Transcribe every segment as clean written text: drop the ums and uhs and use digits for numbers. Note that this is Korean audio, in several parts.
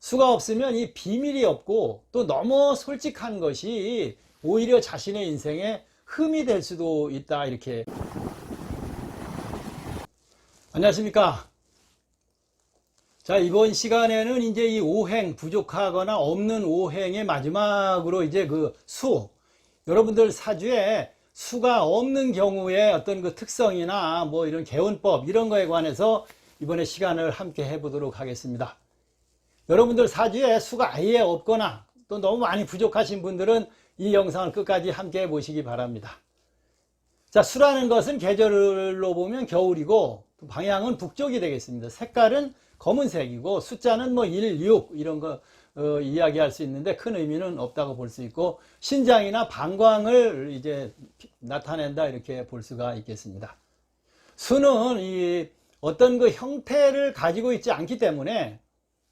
수가 없으면 이 비밀이 없고 또 너무 솔직한 것이 오히려 자신의 인생에 흠이 될 수도 있다. 이렇게. 안녕하십니까. 자, 이번 시간에는 이제 이 오행, 부족하거나 없는 오행의 마지막으로 이제 그 수, 여러분들 사주에 수가 없는 경우에 어떤 그 특성이나 뭐 이런 개운법 이런 거에 관해서 이번에 시간을 함께 해보도록 하겠습니다. 여러분들 사주에 수가 아예 없거나 또 너무 많이 부족하신 분들은 이 영상을 끝까지 함께 보시기 바랍니다. 자, 수라는 것은 계절로 보면 겨울이고 방향은 북쪽이 되겠습니다. 색깔은 검은색이고 숫자는 뭐 1, 6 이런 거 이야기할 수 있는데 큰 의미는 없다고 볼 수 있고 신장이나 방광을 이제 나타낸다 이렇게 볼 수가 있겠습니다. 수는 이 어떤 그 형태를 가지고 있지 않기 때문에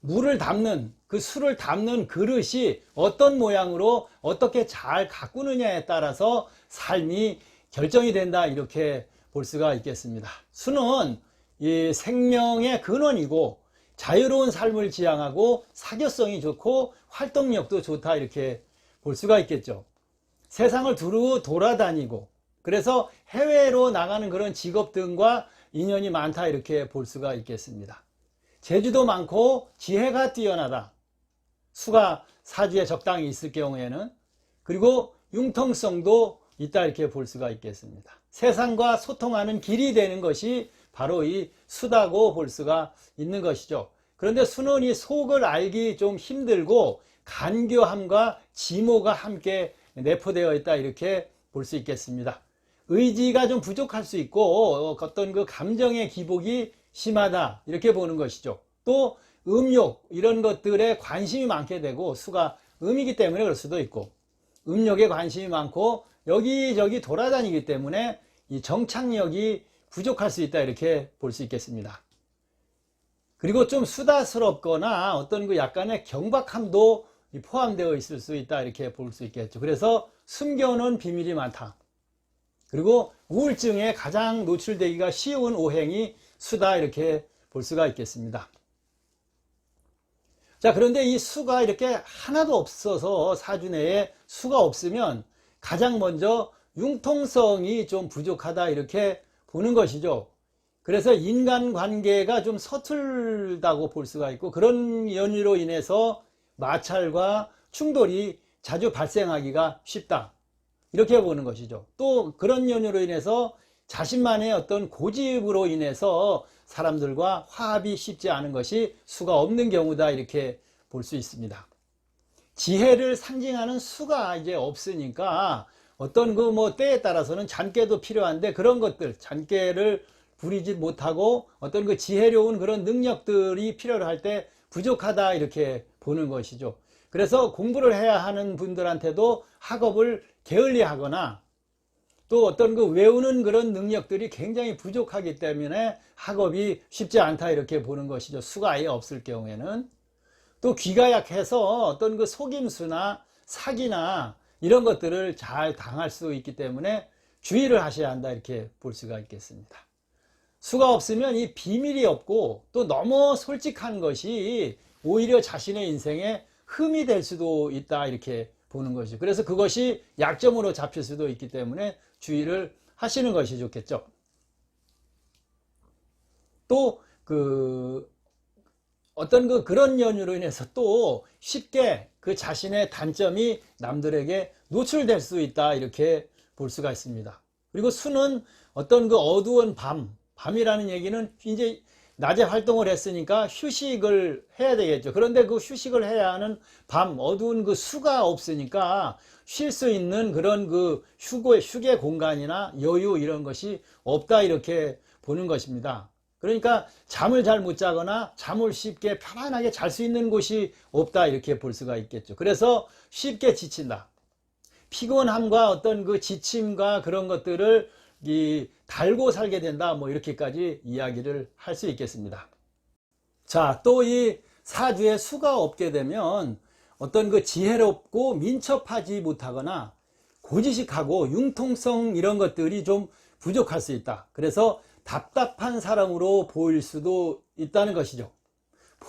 물을 담는 그 수를 담는 그릇이 어떤 모양으로 어떻게 잘 가꾸느냐에 따라서 삶이 결정이 된다 이렇게 볼 수가 있겠습니다. 수는 이 생명의 근원이고 자유로운 삶을 지향하고 사교성이 좋고 활동력도 좋다 이렇게 볼 수가 있겠죠. 세상을 두루 돌아다니고 그래서 해외로 나가는 그런 직업 등과 인연이 많다 이렇게 볼 수가 있겠습니다. 재주도 많고 지혜가 뛰어나다. 수가 사주에 적당히 있을 경우에는 그리고 융통성도 있다 이렇게 볼 수가 있겠습니다. 세상과 소통하는 길이 되는 것이 바로 이 수다고 볼 수가 있는 것이죠. 그런데 수는 이 속을 알기 좀 힘들고 간교함과 지모가 함께 내포되어 있다 이렇게 볼 수 있겠습니다. 의지가 좀 부족할 수 있고 어떤 그 감정의 기복이 심하다 이렇게 보는 것이죠. 또 음욕 이런 것들에 관심이 많게 되고 수가 음이기 때문에 그럴 수도 있고 음욕에 관심이 많고 여기저기 돌아다니기 때문에 이 정착력이 부족할 수 있다 이렇게 볼 수 있겠습니다. 그리고 좀 수다스럽거나 어떤 그 약간의 경박함도 포함되어 있을 수 있다 이렇게 볼 수 있겠죠. 그래서 숨겨놓은 비밀이 많다. 그리고 우울증에 가장 노출되기가 쉬운 오행이 수다 이렇게 볼 수가 있겠습니다. 자, 그런데 이 수가 이렇게 하나도 없어서 사주 내에 수가 없으면 가장 먼저 융통성이 좀 부족하다 이렇게 보는 것이죠. 그래서 인간관계가 좀 서툴다고 볼 수가 있고 그런 연유로 인해서 마찰과 충돌이 자주 발생하기가 쉽다 이렇게 보는 것이죠. 또 그런 연유로 인해서 자신만의 어떤 고집으로 인해서 사람들과 화합이 쉽지 않은 것이 수가 없는 경우다 이렇게 볼 수 있습니다. 지혜를 상징하는 수가 이제 없으니까 어떤 그 뭐 때에 따라서는 잔꾀도 필요한데 그런 것들 잔꾀를 부리지 못하고 어떤 그 지혜로운 그런 능력들이 필요로 할 때 부족하다 이렇게 보는 것이죠. 그래서 공부를 해야 하는 분들한테도 학업을 게을리하거나 또 어떤 그 외우는 그런 능력들이 굉장히 부족하기 때문에 학업이 쉽지 않다 이렇게 보는 것이죠. 수가 아예 없을 경우에는. 또 귀가 약해서 어떤 그 속임수나 사기나 이런 것들을 잘 당할 수 있기 때문에 주의를 하셔야 한다 이렇게 볼 수가 있겠습니다. 수가 없으면 이 비밀이 없고 또 너무 솔직한 것이 오히려 자신의 인생에 흠이 될 수도 있다 이렇게 보는 것이죠. 그래서 그것이 약점으로 잡힐 수도 있기 때문에 주의를 하시는 것이 좋겠죠. 또 어떤 그런 연유로 인해서 또 쉽게 그 자신의 단점이 남들에게 노출될 수 있다 이렇게 볼 수가 있습니다. 그리고 수는 어떤 그 어두운 밤이라는 얘기는 이제 낮에 활동을 했으니까 휴식을 해야 되겠죠. 그런데 그 휴식을 해야 하는 어두운 그 수가 없으니까 쉴 수 있는 그런 그 휴게 공간이나 여유 이런 것이 없다 이렇게 보는 것입니다. 그러니까 잠을 잘 못 자거나 잠을 쉽게 편안하게 잘 수 있는 곳이 없다 이렇게 볼 수가 있겠죠. 그래서 쉽게 지친다. 피곤함과 어떤 그 지침과 그런 것들을 달고 살게 된다 뭐 이렇게까지 이야기를 할 수 있겠습니다. 자, 또 이 사주에 수가 없게 되면 어떤 그 지혜롭고 민첩하지 못하거나 고지식하고 융통성 이런 것들이 좀 부족할 수 있다. 그래서 답답한 사람으로 보일 수도 있다는 것이죠.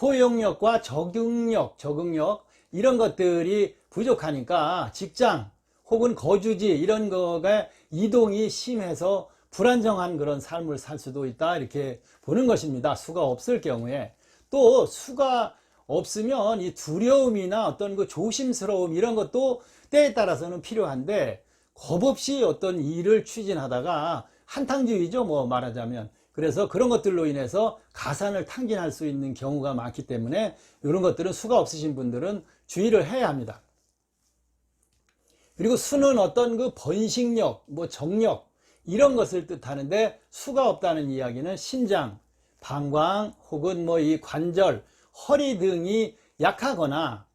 포용력과 적응력 이런 것들이 부족하니까 직장 혹은 거주지 이런 거가 이동이 심해서 불안정한 그런 삶을 살 수도 있다 이렇게 보는 것입니다. 수가 없을 경우에. 또 수가 없으면 이 두려움이나 어떤 그 조심스러움 이런 것도 때에 따라서는 필요한데 겁 없이 어떤 일을 추진하다가 한탕주의죠, 뭐 말하자면. 그래서 그런 것들로 인해서 가산을 탕진할 수 있는 경우가 많기 때문에 이런 것들은 수가 없으신 분들은 주의를 해야 합니다. 그리고 수는 어떤 그 번식력, 뭐 정력 이런 것을 뜻하는데 수가 없다는 이야기는 신장, 방광 혹은 뭐 이 관절, 허리 등이 약하거나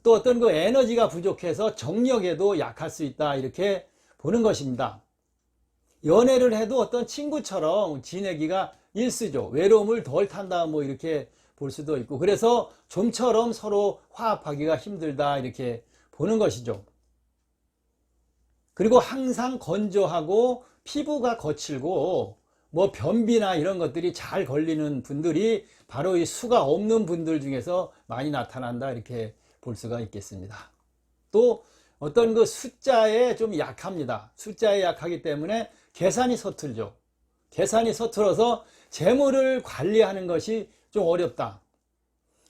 또 어떤 그 에너지가 부족해서 정력에도 약할 수 있다 이렇게 보는 것입니다. 연애를 해도 어떤 친구처럼 지내기가 일수죠. 외로움을 덜 탄다 뭐 이렇게 볼 수도 있고 그래서 좀처럼 서로 화합하기가 힘들다 이렇게 보는 것이죠. 그리고 항상 건조하고 피부가 거칠고 뭐 변비나 이런 것들이 잘 걸리는 분들이 바로 이 수가 없는 분들 중에서 많이 나타난다 이렇게 볼 수가 있겠습니다. 또 어떤 그 숫자에 좀 약합니다. 숫자에 약하기 때문에 계산이 서툴죠. 계산이 서툴어서 재물을 관리하는 것이 좀 어렵다.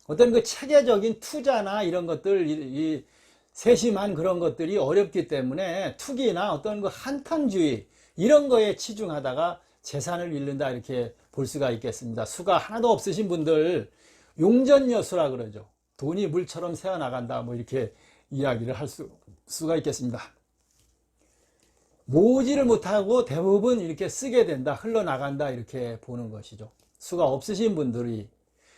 어떤 그 체계적인 투자나 이런 것들, 이 세심한 그런 것들이 어렵기 때문에 투기나 어떤 그 한탕주의 이런 거에 치중하다가 재산을 잃는다 이렇게 볼 수가 있겠습니다. 수가 하나도 없으신 분들 용전여수라 그러죠. 돈이 물처럼 새어나간다 뭐 이렇게 이야기를 할 수가 있겠습니다. 모으지를 못하고 대부분 이렇게 쓰게 된다, 흘러나간다 이렇게 보는 것이죠. 수가 없으신 분들이.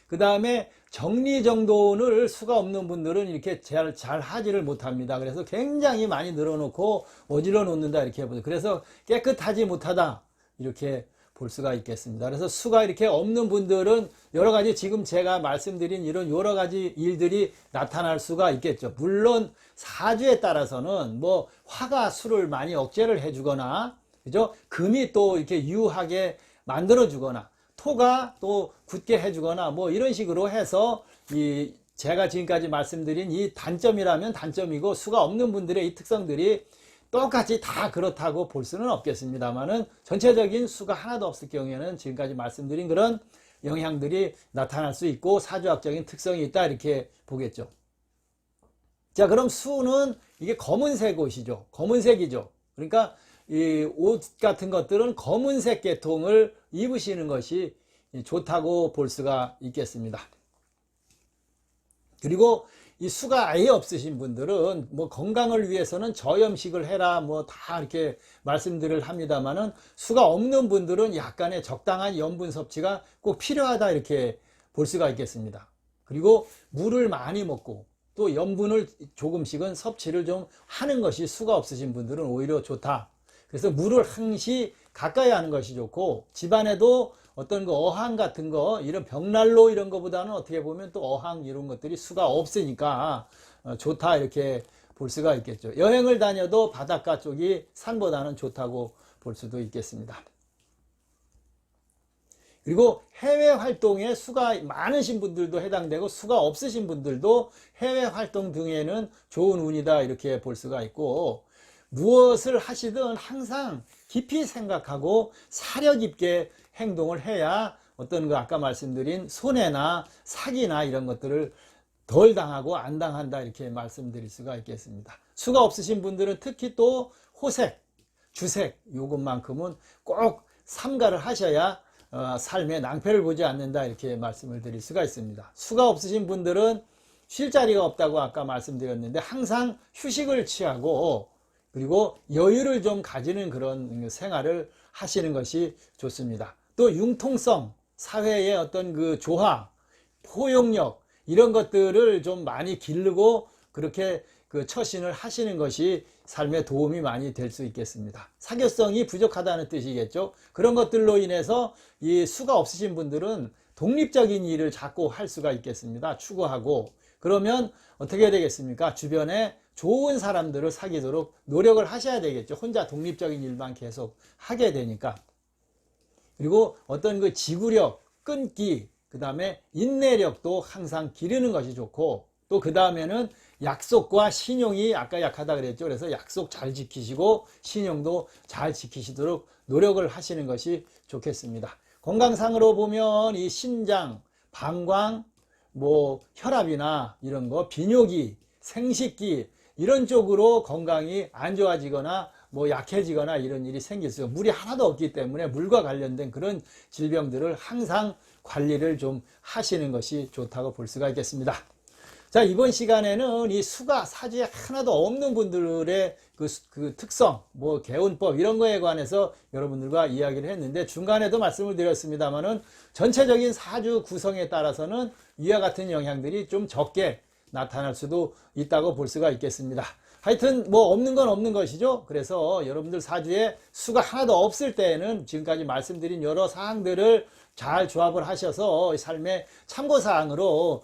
그 다음에 정리정돈을 수가 없는 분들은 이렇게 잘 하지를 못합니다. 그래서 굉장히 많이 늘어놓고 어질러 놓는다 이렇게 보죠. 그래서 깨끗하지 못하다 이렇게 볼 수가 있겠습니다. 그래서 수가 이렇게 없는 분들은 여러 가지 지금 제가 말씀드린 이런 여러 가지 일들이 나타날 수가 있겠죠. 물론 사주에 따라서는 뭐 화가 수를 많이 억제를 해주거나, 그죠? 금이 또 이렇게 유하게 만들어주거나, 토가 또 굳게 해주거나, 뭐 이런 식으로 해서 이 제가 지금까지 말씀드린 이 단점이라면 단점이고 수가 없는 분들의 이 특성들이 똑같이 다 그렇다고 볼 수는 없겠습니다만은 전체적인 수가 하나도 없을 경우에는 지금까지 말씀드린 그런 영향들이 나타날 수 있고 사주학적인 특성이 있다 이렇게 보겠죠. 자, 그럼 수는 이게 검은색 옷이죠. 검은색이죠. 그러니까 이 옷 같은 것들은 검은색 계통을 입으시는 것이 좋다고 볼 수가 있겠습니다. 그리고 이 수가 아예 없으신 분들은 뭐 건강을 위해서는 저염식을 해라 뭐 다 이렇게 말씀들을 합니다만은 수가 없는 분들은 약간의 적당한 염분 섭취가 꼭 필요하다 이렇게 볼 수가 있겠습니다. 그리고 물을 많이 먹고 또 염분을 조금씩은 섭취를 좀 하는 것이 수가 없으신 분들은 오히려 좋다. 그래서 물을 항시 가까이 하는 것이 좋고 집안에도 어떤 그 어항 같은 거 이런 벽난로 이런 거보다는 어떻게 보면 또 어항 이런 것들이 수가 없으니까 좋다 이렇게 볼 수가 있겠죠. 여행을 다녀도 바닷가 쪽이 산보다는 좋다고 볼 수도 있겠습니다. 그리고 해외 활동에 수가 많으신 분들도 해당되고 수가 없으신 분들도 해외 활동 등에는 좋은 운이다 이렇게 볼 수가 있고 무엇을 하시든 항상 깊이 생각하고 사려 깊게 행동을 해야 어떤 그 아까 말씀드린 손해나 사기나 이런 것들을 덜 당하고 안 당한다 이렇게 말씀드릴 수가 있겠습니다. 수가 없으신 분들은 특히 또 호색, 주색 요것만큼은 꼭 삼가를 하셔야 삶에 낭패를 보지 않는다 이렇게 말씀을 드릴 수가 있습니다. 수가 없으신 분들은 쉴 자리가 없다고 아까 말씀드렸는데 항상 휴식을 취하고 그리고 여유를 좀 가지는 그런 생활을 하시는 것이 좋습니다. 또 융통성, 사회의 어떤 그 조화, 포용력 이런 것들을 좀 많이 기르고 그렇게 그 처신을 하시는 것이 삶에 도움이 많이 될 수 있겠습니다. 사교성이 부족하다는 뜻이겠죠. 그런 것들로 인해서 이 수가 없으신 분들은 독립적인 일을 자꾸 할 수가 있겠습니다. 추구하고 그러면 어떻게 되겠습니까? 주변에 좋은 사람들을 사귀도록 노력을 하셔야 되겠죠. 혼자 독립적인 일만 계속 하게 되니까. 그리고 어떤 그 지구력, 끈기 그 다음에 인내력도 항상 기르는 것이 좋고, 또 그 다음에는 약속과 신용이 아까 약하다 그랬죠. 그래서 약속 잘 지키시고 신용도 잘 지키시도록 노력을 하시는 것이 좋겠습니다. 건강상으로 보면 이 신장, 방광, 뭐 혈압이나 이런 거, 비뇨기, 생식기 이런 쪽으로 건강이 안 좋아지거나 뭐 약해지거나 이런 일이 생길 수 있어요. 물이 하나도 없기 때문에 물과 관련된 그런 질병들을 항상 관리를 좀 하시는 것이 좋다고 볼 수가 있겠습니다. 자, 이번 시간에는 이 수가 사주에 하나도 없는 분들의 그 특성, 뭐 개운법 이런 거에 관해서 여러분들과 이야기를 했는데, 중간에도 말씀을 드렸습니다만은 전체적인 사주 구성에 따라서는 이와 같은 영향들이 좀 적게 나타날 수도 있다고 볼 수가 있겠습니다. 하여튼 뭐 없는 건 없는 것이죠. 그래서 여러분들 사주에 수가 하나도 없을 때에는 지금까지 말씀드린 여러 사항들을 잘 조합을 하셔서 삶의 참고사항으로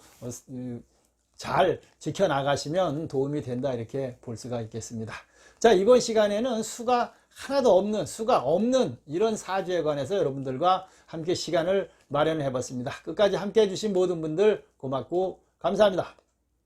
잘 지켜나가시면 도움이 된다, 이렇게 볼 수가 있겠습니다. 자, 이번 시간에는 수가 하나도 없는, 수가 없는 이런 사주에 관해서 여러분들과 함께 시간을 마련해 봤습니다. 끝까지 함께 해주신 모든 분들 고맙고 감사합니다.